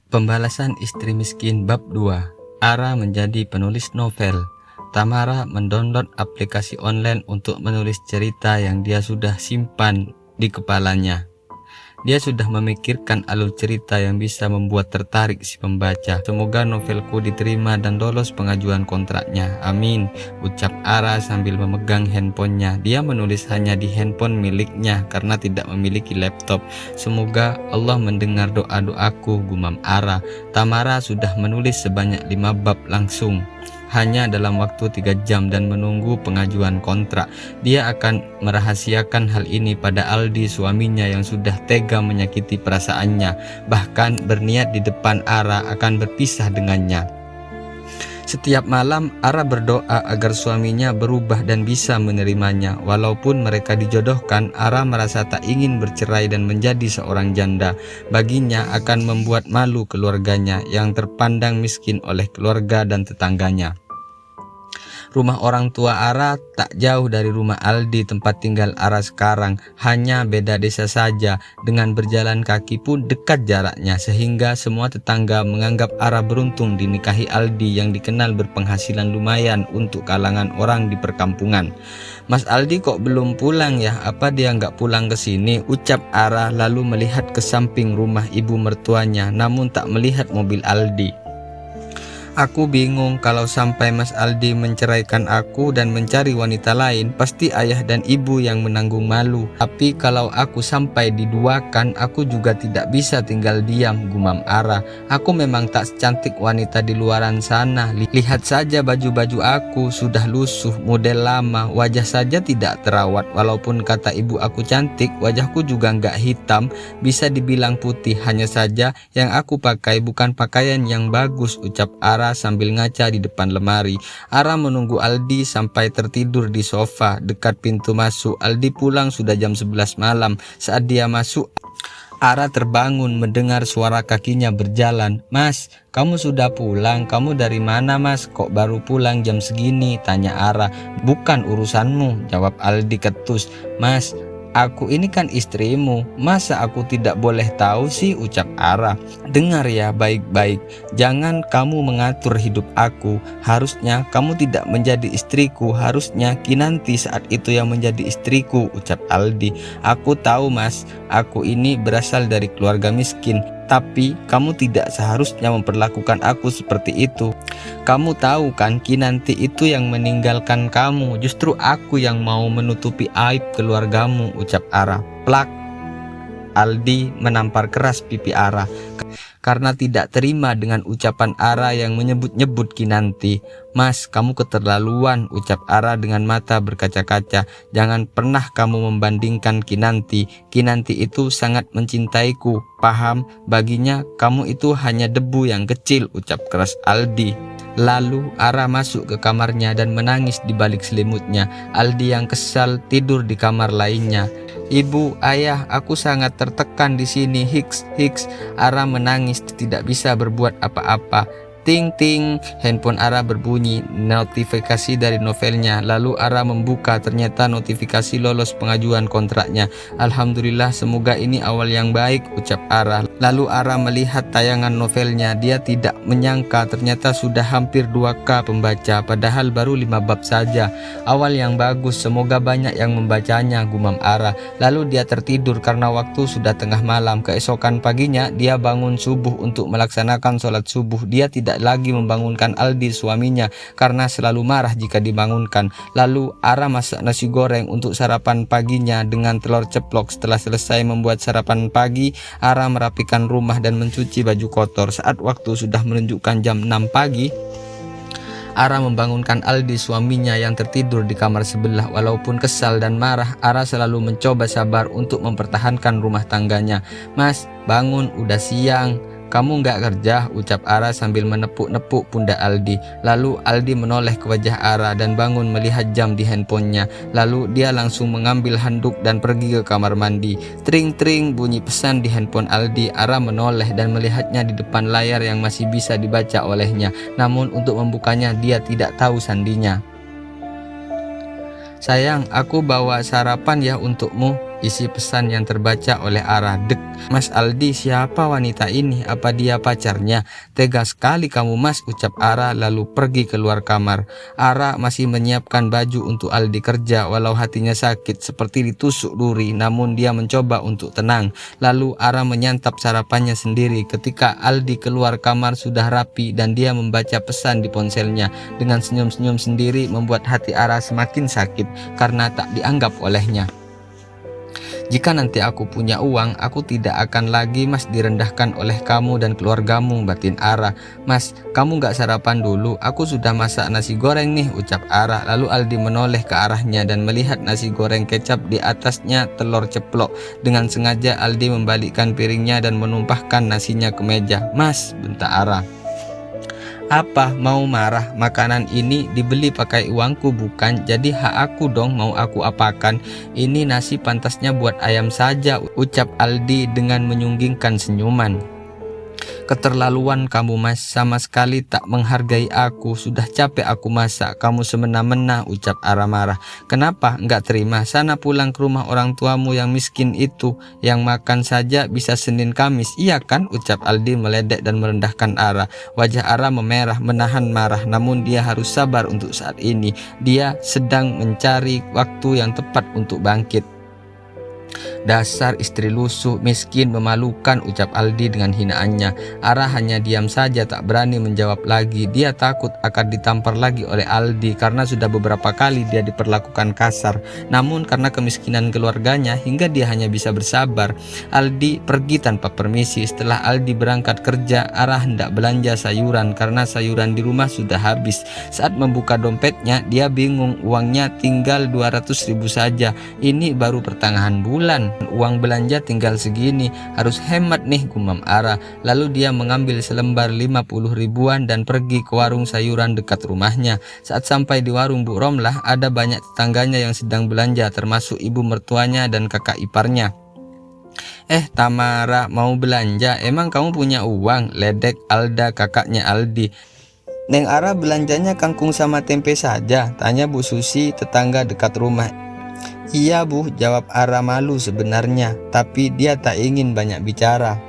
Pembalasan istri miskin bab 2. Ara menjadi penulis novel. Tamara mendownload aplikasi online untuk menulis cerita yang dia sudah simpan di kepalanya. Dia sudah memikirkan alur cerita yang bisa membuat tertarik si pembaca. Semoga novelku diterima dan lolos pengajuan kontraknya. Amin, ucap Ara sambil memegang handphonenya. Dia menulis hanya di handphone miliknya karena tidak memiliki laptop. Semoga Allah mendengar doa-doaku, gumam Ara. Tamara sudah menulis sebanyak 5 bab langsung, hanya dalam waktu 3 jam dan menunggu pengajuan kontrak. Dia akan merahasiakan hal ini pada Aldi, suaminya yang sudah tega menyakiti perasaannya, bahkan berniat di depan Ara akan berpisah dengannya. Setiap malam Ara berdoa agar suaminya berubah dan bisa menerimanya. Walaupun mereka dijodohkan, Ara merasa tak ingin bercerai dan menjadi seorang janda. Baginya akan membuat malu keluarganya yang terpandang miskin oleh keluarga dan tetangganya. Rumah orang tua Ara tak jauh dari rumah Aldi, tempat tinggal Ara sekarang, hanya beda desa saja. Dengan berjalan kaki pun dekat jaraknya, sehingga semua tetangga menganggap Ara beruntung dinikahi Aldi yang dikenal berpenghasilan lumayan untuk kalangan orang di perkampungan. Mas Aldi kok belum pulang ya? Apa dia nggak pulang ke sini? Ucap Ara lalu melihat ke samping rumah ibu mertuanya, namun tak melihat mobil Aldi. Aku bingung, kalau sampai Mas Aldi menceraikan aku dan mencari wanita lain, pasti ayah dan ibu yang menanggung malu. Tapi kalau aku sampai diduakan, aku juga tidak bisa tinggal diam, gumam Ara. Aku memang tak secantik wanita di luaran sana. Lihat saja baju-baju aku, sudah lusuh, model lama, wajah saja tidak terawat. Walaupun kata ibu aku cantik, wajahku juga nggak hitam, bisa dibilang putih. Hanya saja yang aku pakai bukan pakaian yang bagus, ucap Ara sambil ngaca di depan lemari. Ara menunggu Aldi sampai tertidur di sofa dekat pintu masuk. Aldi pulang sudah jam 11 malam. Saat dia masuk, Ara terbangun mendengar suara kakinya berjalan. Mas, kamu sudah pulang? Kamu dari mana mas? Kok baru pulang jam segini? Tanya Ara. Bukan urusanmu, jawab Aldi ketus. Mas, aku ini kan istrimu, masa aku tidak boleh tahu sih, ucap Ara. Dengar ya baik-baik, jangan kamu mengatur hidup aku. Harusnya kamu tidak menjadi istriku, harusnya Kinanti saat itu yang menjadi istriku, ucap Aldi. Aku tahu mas, aku ini berasal dari keluarga miskin, tapi kamu tidak seharusnya memperlakukan aku seperti itu. Kamu tahu kan, Kinanti itu yang meninggalkan kamu. Justru aku yang mau menutupi aib keluargamu, ucap Ara. Plak. Aldi menampar keras pipi Ara karena tidak terima dengan ucapan Ara yang menyebut-nyebut Kinanti. Mas, kamu keterlaluan, ucap Ara dengan mata berkaca-kaca. Jangan pernah kamu membandingkan Kinanti. Kinanti itu sangat mencintaiku, paham? Baginya kamu itu hanya debu yang kecil, ucap keras Aldi. Lalu Ara masuk ke kamarnya dan menangis di balik selimutnya. Aldi yang kesal tidur di kamar lainnya. Ibu, ayah, aku sangat tertekan di sini. Hiks. Ara menangis, tidak bisa berbuat apa-apa. Ting ting, handphone Ara berbunyi, notifikasi dari novelnya. Lalu Ara membuka, ternyata notifikasi lolos pengajuan kontraknya. Alhamdulillah, semoga ini awal yang baik, ucap Ara. Lalu Ara melihat tayangan novelnya. Dia tidak menyangka ternyata sudah hampir 2K pembaca, padahal baru 5 bab saja. Awal yang bagus, semoga banyak yang membacanya, gumam Ara. Lalu dia tertidur karena waktu sudah tengah malam. Keesokan paginya dia bangun subuh untuk melaksanakan sholat subuh. Dia tidak lagi membangunkan Aldi, suaminya, karena selalu marah jika dibangunkan. Lalu Ara masak nasi goreng untuk sarapan paginya dengan telur ceplok. Setelah selesai membuat sarapan pagi, Ara merapikan rumah dan mencuci baju kotor. Saat waktu sudah menunjukkan jam 6 pagi, Ara membangunkan Aldi, suaminya yang tertidur di kamar sebelah. Walaupun kesal dan marah, Ara selalu mencoba sabar untuk mempertahankan rumah tangganya. Mas, bangun, udah siang. Kamu nggak kerja, ucap Ara sambil menepuk-nepuk pundak Aldi. Lalu Aldi menoleh ke wajah Ara dan bangun melihat jam di handphonenya. Lalu dia langsung mengambil handuk dan pergi ke kamar mandi. Tring-tring, bunyi pesan di handphone Aldi. Ara menoleh dan melihatnya di depan layar yang masih bisa dibaca olehnya. Namun untuk membukanya dia tidak tahu sandinya. Sayang, aku bawa sarapan ya untukmu. isi pesan yang terbaca oleh Ara. Dek, Mas Aldi, siapa wanita ini? Apa dia pacarnya? Tega sekali kamu Mas, ucap Ara lalu pergi keluar kamar. Ara masih menyiapkan baju untuk Aldi kerja walau hatinya sakit seperti ditusuk duri, namun dia mencoba untuk tenang. Lalu Ara menyantap sarapannya sendiri. Ketika Aldi keluar kamar sudah rapi dan dia membaca pesan di ponselnya. Dengan senyum-senyum sendiri membuat hati Ara semakin sakit karena tak dianggap olehnya. Jika nanti aku punya uang, aku tidak akan lagi Mas direndahkan oleh kamu dan keluargamu, batin Ara. Mas, kamu gak sarapan dulu? Aku sudah masak nasi goreng nih, ucap Ara. Lalu Aldi menoleh ke arahnya dan melihat nasi goreng kecap di atasnya telur ceplok. Dengan sengaja Aldi membalikkan piringnya dan menumpahkan nasinya ke meja. Mas, bentak Ara. Apa, mau marah? Makanan ini dibeli pakai uangku bukan? Jadi hak aku dong, mau aku apakan? Ini nasi pantasnya buat ayam saja, ucap Aldi dengan menyunggingkan senyuman. Keterlaluan kamu Mas, sama sekali tak menghargai aku. Sudah capek aku masak, kamu semena-mena, ucap Ara marah. Kenapa enggak terima? Sana pulang ke rumah orang tuamu yang miskin itu, yang makan saja bisa Senin Kamis, iya kan? Ucap Aldi meledek dan merendahkan Ara. Wajah Ara memerah menahan marah, namun dia harus sabar untuk saat ini. Dia sedang mencari waktu yang tepat untuk bangkit. Dasar istri lusuh, miskin, memalukan, ucap Aldi dengan hinaannya. Ara hanya diam saja, tak berani menjawab lagi. Dia takut akan ditampar lagi oleh Aldi karena sudah beberapa kali dia diperlakukan kasar. Namun karena kemiskinan keluarganya hingga dia hanya bisa bersabar. Aldi pergi tanpa permisi. Setelah Aldi berangkat kerja, Ara hendak belanja sayuran karena sayuran di rumah sudah habis. Saat membuka dompetnya, dia bingung, uangnya tinggal 200.000 saja. Ini baru pertengahan bulan. Uang belanja tinggal segini, harus hemat nih, gumam Ara. Lalu dia mengambil selembar 50 ribuan dan pergi ke warung sayuran dekat rumahnya. Saat sampai di warung Bu Romlah, ada banyak tetangganya yang sedang belanja, termasuk ibu mertuanya dan kakak iparnya. Tamara, mau belanja? Emang kamu punya uang? Ledek Alda, kakaknya Aldi. Neng Ara belanjanya kangkung sama tempe saja, tanya Bu Susi, tetangga dekat rumah. Iya Bu, jawab Ara malu sebenarnya, tapi dia tak ingin banyak bicara.